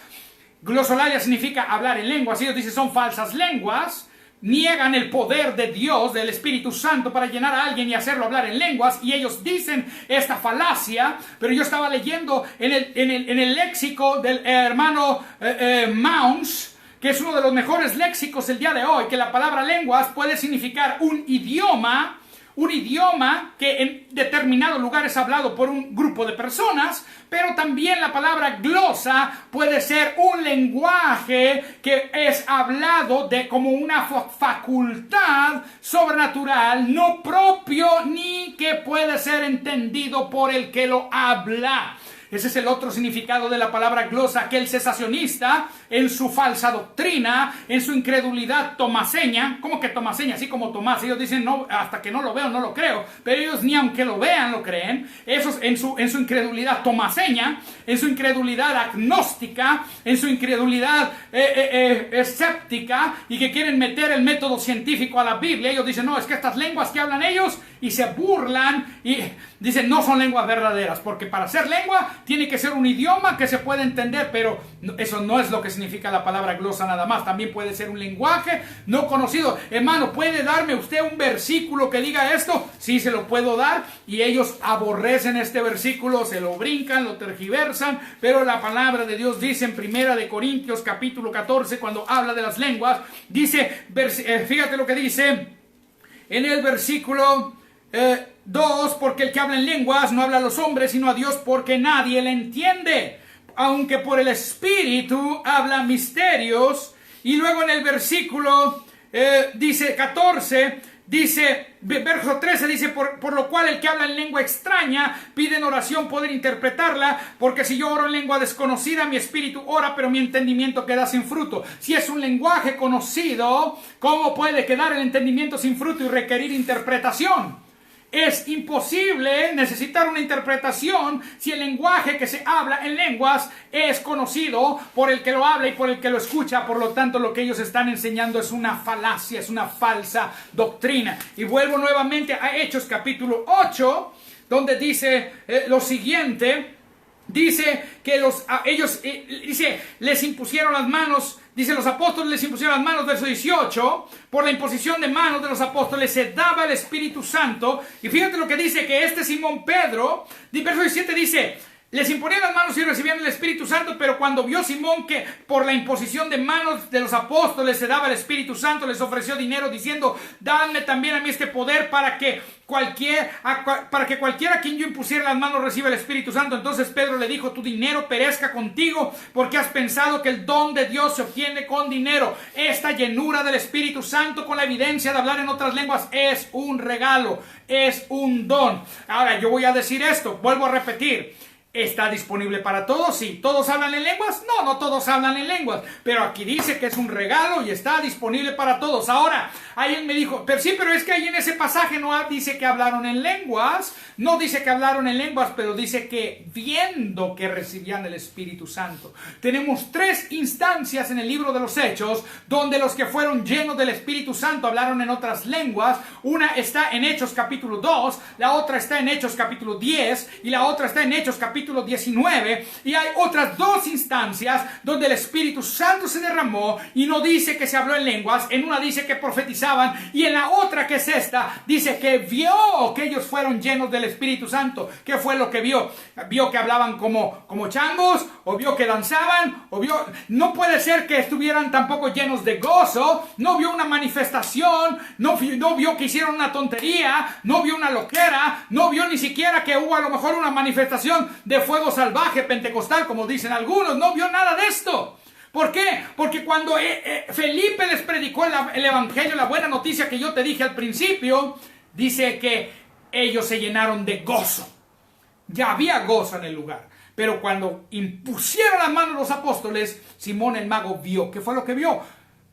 Glosolalia significa hablar en lenguas, y ellos dicen son falsas lenguas. Niegan el poder de Dios, del Espíritu Santo, para llenar a alguien y hacerlo hablar en lenguas, y ellos dicen esta falacia. Pero yo estaba leyendo en el léxico del hermano Mounce, que es uno de los mejores léxicos el día de hoy, que la palabra lenguas puede significar un idioma que en determinados lugares es hablado por un grupo de personas, pero también la palabra glosa puede ser un lenguaje que es hablado como una facultad sobrenatural, no propio ni que puede ser entendido por el que lo habla. Ese es el otro significado de la palabra glosa, que el cesacionista, en su falsa doctrina, en su incredulidad tomaseña, ¿cómo que tomaseña? Así como Tomás, ellos dicen, no, hasta que no lo veo, no lo creo, pero ellos ni aunque lo vean, lo creen. Eso en su incredulidad tomaseña, en su incredulidad agnóstica, en su incredulidad escéptica, y que quieren meter el método científico a la Biblia. Ellos dicen, no, es que estas lenguas que hablan ellos, y se burlan, y dicen, no son lenguas verdaderas, porque para ser lengua tiene que ser un idioma que se puede entender, pero eso no es lo que significa la palabra glosa nada más. También puede ser un lenguaje no conocido. Hermano, ¿puede darme usted un versículo que diga esto? Sí, se lo puedo dar, y ellos aborrecen este versículo, se lo brincan, lo tergiversan, pero la palabra de Dios dice en Primera de Corintios capítulo 14, cuando habla de las lenguas, dice, fíjate lo que dice en el versículo 2, porque el que habla en lenguas no habla a los hombres sino a Dios, porque nadie le entiende, aunque por el Espíritu habla misterios. Y luego en el versículo dice 14, dice, verso 13 dice, por lo cual el que habla en lengua extraña pide en oración poder interpretarla, porque si yo oro en lengua desconocida, mi espíritu ora, pero mi entendimiento queda sin fruto. Si es un lenguaje conocido, ¿cómo puede quedar el entendimiento sin fruto y requerir interpretación? Es imposible necesitar una interpretación si el lenguaje que se habla en lenguas es conocido por el que lo habla y por el que lo escucha. Por lo tanto, lo que ellos están enseñando es una falacia, es una falsa doctrina. Y vuelvo nuevamente a Hechos capítulo 8, donde dice lo siguiente. Dice que ellos les impusieron las manos. Dice, los apóstoles les impusieron las manos, verso 18. Por la imposición de manos de los apóstoles se daba el Espíritu Santo. Y fíjate lo que dice, que Simón Pedro, verso 17 dice, les imponían las manos y recibían el Espíritu Santo, pero cuando vio Simón que por la imposición de manos de los apóstoles se daba el Espíritu Santo, les ofreció dinero diciendo, dadme también a mí este poder para que cualquiera a quien yo impusiera las manos reciba el Espíritu Santo. Entonces Pedro le dijo, tu dinero perezca contigo, porque has pensado que el don de Dios se obtiene con dinero. Esta llenura del Espíritu Santo con la evidencia de hablar en otras lenguas es un regalo, es un don. Ahora yo voy a decir esto, vuelvo a repetir. ¿Está disponible para todos? Sí. ¿Todos hablan en lenguas? No, no todos hablan en lenguas. Pero aquí dice que es un regalo y está disponible para todos. Ahora, alguien me dijo, pero sí, pero es que ahí en ese pasaje no dice que hablaron en lenguas. No dice que hablaron en lenguas, pero dice que viendo que recibían el Espíritu Santo. Tenemos 3 instancias en el libro de los Hechos donde los que fueron llenos del Espíritu Santo hablaron en otras lenguas. Una está en Hechos capítulo 2, la otra está en Hechos capítulo 10 y la otra está en Hechos capítulo 19, y hay otras 2 instancias donde el Espíritu Santo se derramó y no dice que se habló en lenguas. En una dice que profetizaban y en la otra, que es esta, dice que vio que ellos fueron llenos del Espíritu Santo. ¿Qué fue lo que vio? Vio que hablaban como changos, o vio que danzaban, o vio... No puede ser que estuvieran tampoco llenos de gozo. No vio una manifestación, no vio que hicieron una tontería, no vio una loquera, no vio ni siquiera que hubo a lo mejor una manifestación de de fuego salvaje pentecostal, como dicen algunos. No vio nada de esto. ¿Por qué? Porque cuando Felipe les predicó el evangelio, la buena noticia que yo te dije al principio, dice que ellos se llenaron de gozo. Ya había gozo en el lugar. Pero cuando impusieron las manos los apóstoles, Simón el mago vio. ¿Qué fue lo que vio?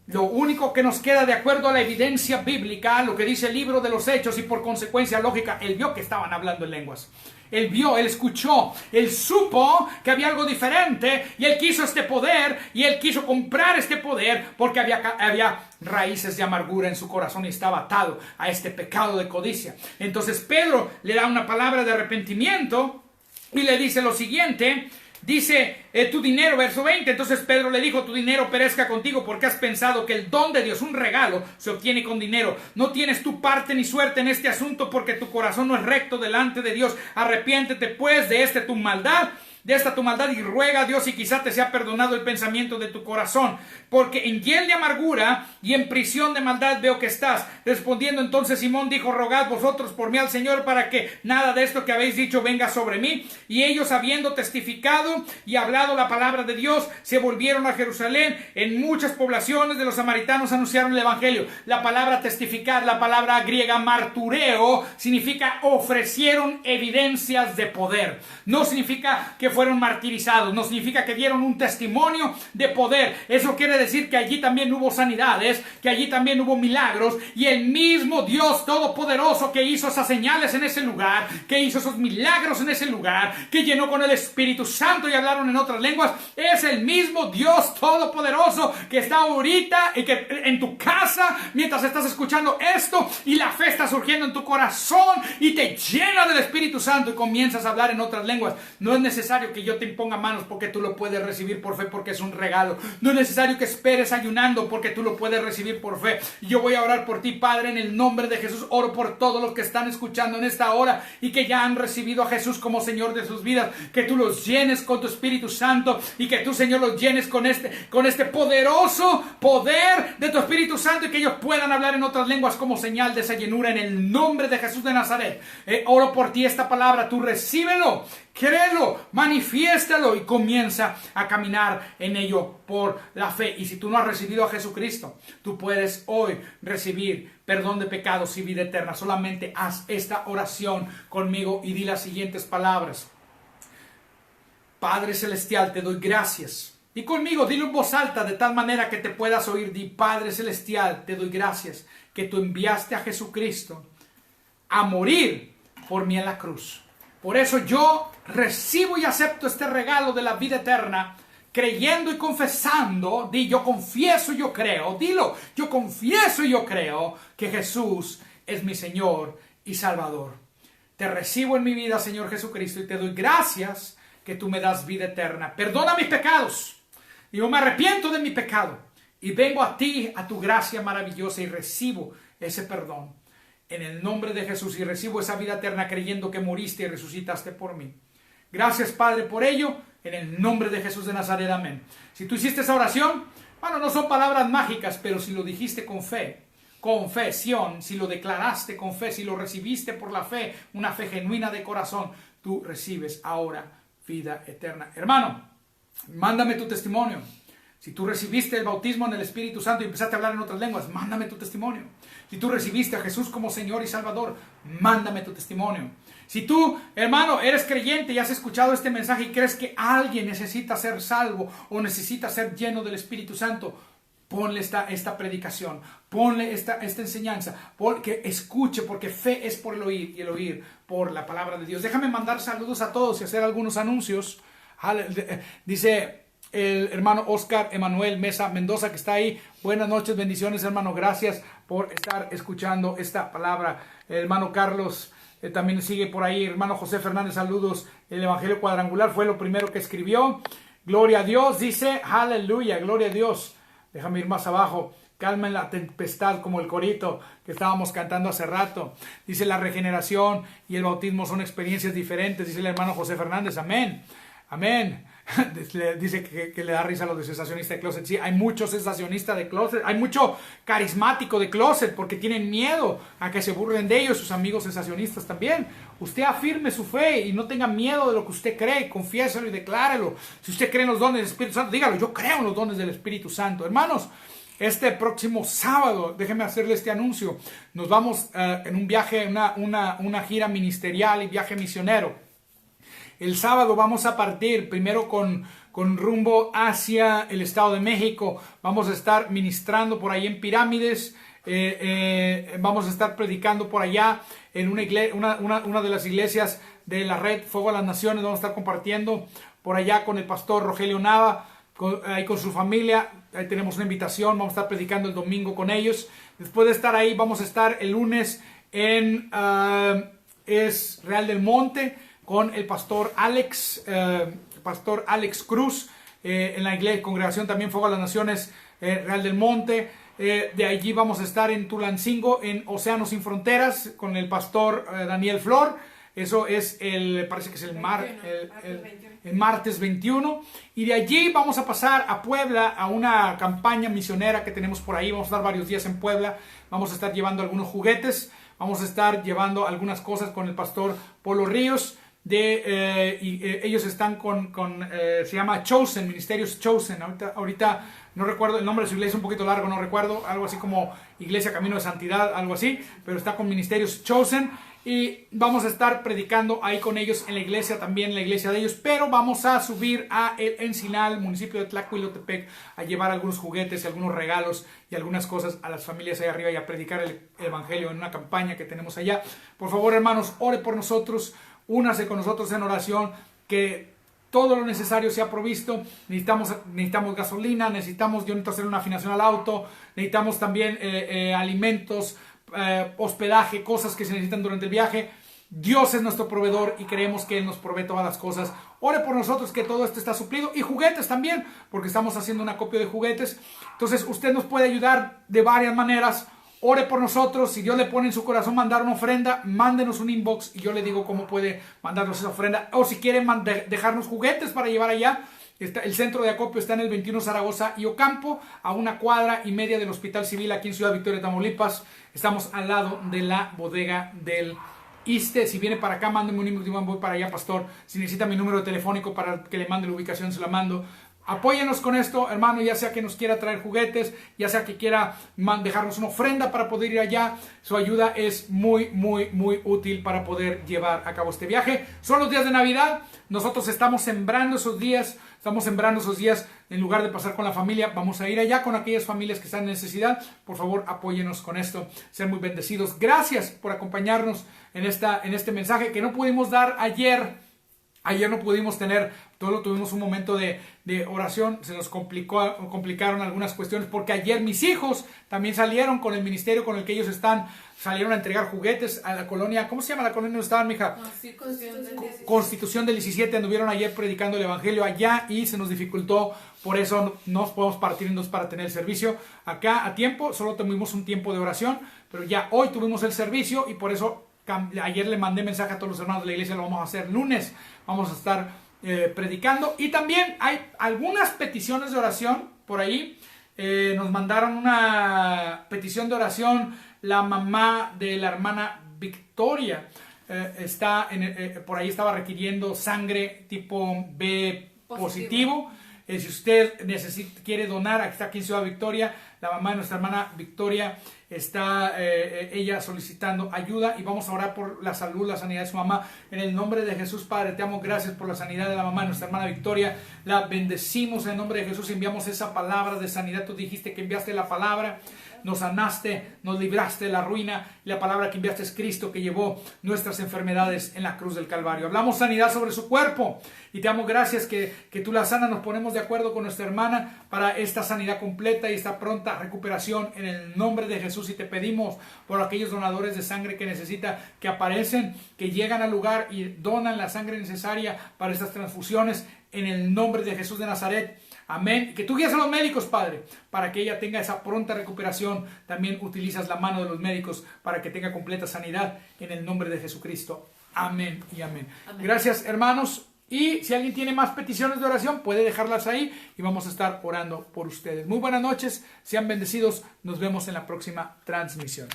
Lo único que nos queda de acuerdo a la evidencia bíblica, lo que dice el libro de los Hechos y por consecuencia lógica, él vio que estaban hablando en lenguas. Él vio, él escuchó, él supo que había algo diferente y él quiso este poder y él quiso comprar este poder porque había raíces de amargura en su corazón y estaba atado a este pecado de codicia. Entonces Pedro le da una palabra de arrepentimiento y le dice lo siguiente. Dice, tu dinero, verso 20, entonces Pedro le dijo, tu dinero perezca contigo porque has pensado que el don de Dios, un regalo, se obtiene con dinero. No tienes tu parte ni suerte en este asunto porque tu corazón no es recto delante de Dios. Arrepiéntete pues de esta tu maldad y ruega a Dios y quizá te sea perdonado el pensamiento de tu corazón. Porque en hiel de amargura y en prisión de maldad veo que estás. Respondiendo entonces Simón dijo, rogad vosotros por mí al Señor para que nada de esto que habéis dicho venga sobre mí. Y ellos habiendo testificado y hablado la palabra de Dios, se volvieron a Jerusalén. En muchas poblaciones de los samaritanos anunciaron el evangelio. La palabra testificar, la palabra griega martureo, significa ofrecieron evidencias de poder. No significa que fueron martirizados, no significa que dieron un testimonio de poder. Eso quiere decir que allí también hubo sanidades, que allí también hubo milagros, y el mismo Dios todopoderoso que hizo esas señales en ese lugar, que hizo esos milagros en ese lugar, que llenó con el Espíritu Santo y hablaron en otras lenguas, es el mismo Dios todopoderoso que está ahorita y que en tu casa mientras estás escuchando esto y la fe está surgiendo en tu corazón y te llena del Espíritu Santo y comienzas a hablar en otras lenguas. No es necesario que yo te imponga manos porque tú lo puedes recibir por fe, porque es un regalo. No es necesario que esperes ayunando porque tú lo puedes recibir por fe. Yo voy a orar por ti, Padre, en el nombre de Jesús. Oro por todos los que están escuchando en esta hora y que ya han recibido a Jesús como Señor de sus vidas. Que tú los llenes con tu Espíritu Santo y que tú, Señor, los llenes con este poderoso poder de tu Espíritu Santo y que ellos puedan hablar en otras lenguas como señal de esa llenura en el nombre de Jesús de Nazaret. Oro por ti esta palabra, tú recíbelo, créelo, manifiéstalo y comienza a caminar en ello por la fe. Y si tú no has recibido a Jesucristo, tú puedes hoy recibir perdón de pecados y vida eterna. Solamente haz esta oración conmigo y di las siguientes palabras. Padre Celestial, te doy gracias. Y conmigo, dilo en voz alta de tal manera que te puedas oír. Di, Padre Celestial, te doy gracias que tú enviaste a Jesucristo a morir por mí en la cruz. Por eso yo recibo y acepto este regalo de la vida eterna, creyendo y confesando. Di, yo confieso y yo creo. Dilo, yo confieso y yo creo que Jesús es mi Señor y Salvador. Te recibo en mi vida, Señor Jesucristo, y te doy gracias que tú me das vida eterna. Perdona mis pecados. Y yo me arrepiento de mi pecado. Y vengo a ti, a tu gracia maravillosa, y recibo ese perdón. En el nombre de Jesús, y recibo esa vida eterna creyendo que moriste y resucitaste por mí. Gracias, Padre, por ello. En el nombre de Jesús de Nazaret, amén. Si tú hiciste esa oración, bueno, no son palabras mágicas, pero si lo dijiste con fe, confesión, si lo declaraste con fe, si lo recibiste por la fe, una fe genuina de corazón, tú recibes ahora vida eterna. Hermano, mándame tu testimonio. Si tú recibiste el bautismo en el Espíritu Santo y empezaste a hablar en otras lenguas, mándame tu testimonio. Si tú recibiste a Jesús como Señor y Salvador, mándame tu testimonio. Si tú, hermano, eres creyente y has escuchado este mensaje y crees que alguien necesita ser salvo o necesita ser lleno del Espíritu Santo, ponle esta predicación, ponle esta enseñanza, porque escuche, porque fe es por el oír y el oír por la palabra de Dios. Déjame mandar saludos a todos y hacer algunos anuncios. Dice el hermano Oscar Emanuel Mesa Mendoza, que está ahí. Buenas noches, bendiciones, hermano. Gracias por estar escuchando esta palabra. El hermano Carlos también sigue por ahí. Hermano José Fernández, saludos. El Evangelio Cuadrangular fue lo primero que escribió. Gloria a Dios, dice. Aleluya, gloria a Dios. Déjame ir más abajo. Calma en la tempestad, como el corito que estábamos cantando hace rato. Dice, la regeneración y el bautismo son experiencias diferentes. Dice el hermano José Fernández. Amén. Amén. Dice que le da risa a los de cesacionista de closet. Sí, hay mucho cesacionista de closet, hay mucho carismático de closet porque tienen miedo a que se burlen de ellos, sus amigos cesacionistas también. Usted afirme su fe y no tenga miedo de lo que usted cree, confiéselo y declárelo. Si usted cree en los dones del Espíritu Santo, dígalo, yo creo en los dones del Espíritu Santo. Hermanos, este próximo sábado, déjeme hacerle este anuncio, nos vamos en un viaje, una gira ministerial y viaje misionero. El sábado vamos a partir primero con rumbo hacia el Estado de México. Vamos a estar ministrando por ahí en Pirámides. Vamos a estar predicando por allá en una de las iglesias de la red Fuego a las Naciones. Vamos a estar compartiendo por allá con el pastor Rogelio Nava, ahí con su familia. Ahí tenemos una invitación. Vamos a estar predicando el domingo con ellos. Después de estar ahí, vamos a estar el lunes en Real del Monte, con el pastor Alex Cruz, en la iglesia, congregación también Fuego a las Naciones, Real del Monte. De allí vamos a estar en Tulancingo, en Océanos Sin Fronteras, con el pastor Daniel Flor. Eso es parece que es el martes 21. Y de allí vamos a pasar a Puebla, a una campaña misionera que tenemos por ahí. Vamos a estar varios días en Puebla. Vamos a estar llevando algunos juguetes. Vamos a estar llevando algunas cosas con el pastor Polo Ríos. Ellos están se llama Chosen, Ministerios Chosen. Ahorita no recuerdo el nombre de su iglesia, un poquito largo, no recuerdo, algo así como Iglesia Camino de Santidad, algo así, pero está con Ministerios Chosen. Y vamos a estar predicando ahí con ellos en la iglesia, también en la iglesia de ellos, pero vamos a subir a el Encinal, municipio de Tlacuilotepec, a llevar algunos juguetes y algunos regalos y algunas cosas a las familias allá arriba y a predicar el evangelio en una campaña que tenemos allá. Por favor, hermanos, ore por nosotros. Únase con nosotros en oración, que todo lo necesario sea provisto. Necesitamos gasolina, yo necesito hacer una afinación al auto, necesitamos también alimentos, hospedaje, cosas que se necesitan durante el viaje. Dios es nuestro proveedor y creemos que Él nos provee todas las cosas. Ore por nosotros que todo esto está suplido, y juguetes también, porque estamos haciendo un acopio de juguetes. Entonces usted nos puede ayudar de varias maneras. Ore por nosotros. Si Dios le pone en su corazón mandar una ofrenda, mándenos un inbox y yo le digo cómo puede mandarnos esa ofrenda. O si quiere dejarnos juguetes para llevar allá, el centro de acopio está en el 21 Zaragoza y Ocampo, a 1,5 cuadras del Hospital Civil aquí en Ciudad Victoria, Tamaulipas. Estamos al lado de la bodega del ISSSTE. Si viene para acá, mándeme un inbox y voy para allá, pastor. Si necesita mi número de telefónico para que le mande la ubicación, se la mando. Apóyenos con esto, hermano, ya sea que nos quiera traer juguetes, ya sea que quiera dejarnos una ofrenda para poder ir allá. Su ayuda es muy, muy, muy útil para poder llevar a cabo este viaje. Son los días de Navidad. Nosotros estamos sembrando esos días. En lugar de pasar con la familia, vamos a ir allá con aquellas familias que están en necesidad. Por favor, apóyenos con esto. Sean muy bendecidos. Gracias por acompañarnos en este mensaje que no pudimos dar ayer. Ayer no pudimos tuvimos un momento de oración. Se nos complicaron algunas cuestiones porque ayer mis hijos también salieron con el ministerio con el que ellos salieron a entregar juguetes a la colonia. ¿Cómo se llama la colonia donde estaban, mija? Constitución del 17. Anduvieron ayer predicando el evangelio allá y se nos dificultó. Por eso no nos podemos partir en dos para tener el servicio acá a tiempo. Solo tuvimos un tiempo de oración, pero ya hoy tuvimos el servicio y por eso ayer le mandé mensaje a todos los hermanos de la iglesia. Lo vamos a hacer lunes. Vamos a estar predicando. Y también hay algunas peticiones de oración por ahí. Nos mandaron una petición de oración. La mamá de la hermana Victoria por ahí estaba requiriendo sangre tipo B positivo. Si usted quiere donar, está aquí en Ciudad Victoria. La mamá de nuestra hermana Victoria está ella solicitando ayuda y vamos a orar por la salud, la sanidad de su mamá. En el nombre de Jesús, Padre, te amo, gracias por la sanidad de la mamá de nuestra hermana Victoria. La bendecimos en el nombre de Jesús, enviamos esa palabra de sanidad. Tú dijiste que enviaste la palabra, nos sanaste, nos libraste de la ruina. Y la palabra que enviaste es Cristo, que llevó nuestras enfermedades en la cruz del Calvario. Hablamos sanidad sobre su cuerpo y te damos gracias que tú la sanas. Nos ponemos de acuerdo con nuestra hermana para esta sanidad completa y esta pronta recuperación en el nombre de Jesús. Y te pedimos por aquellos donadores de sangre que necesita, que aparecen, que llegan al lugar y donan la sangre necesaria para estas transfusiones en el nombre de Jesús de Nazaret. Amén. Que tú guías a los médicos, Padre, para que ella tenga esa pronta recuperación. También utilizas la mano de los médicos para que tenga completa sanidad en el nombre de Jesucristo. Amén y amén. Amén. Gracias, hermanos. Y si alguien tiene más peticiones de oración, puede dejarlas ahí y vamos a estar orando por ustedes. Muy buenas noches, sean bendecidos. Nos vemos en la próxima transmisión.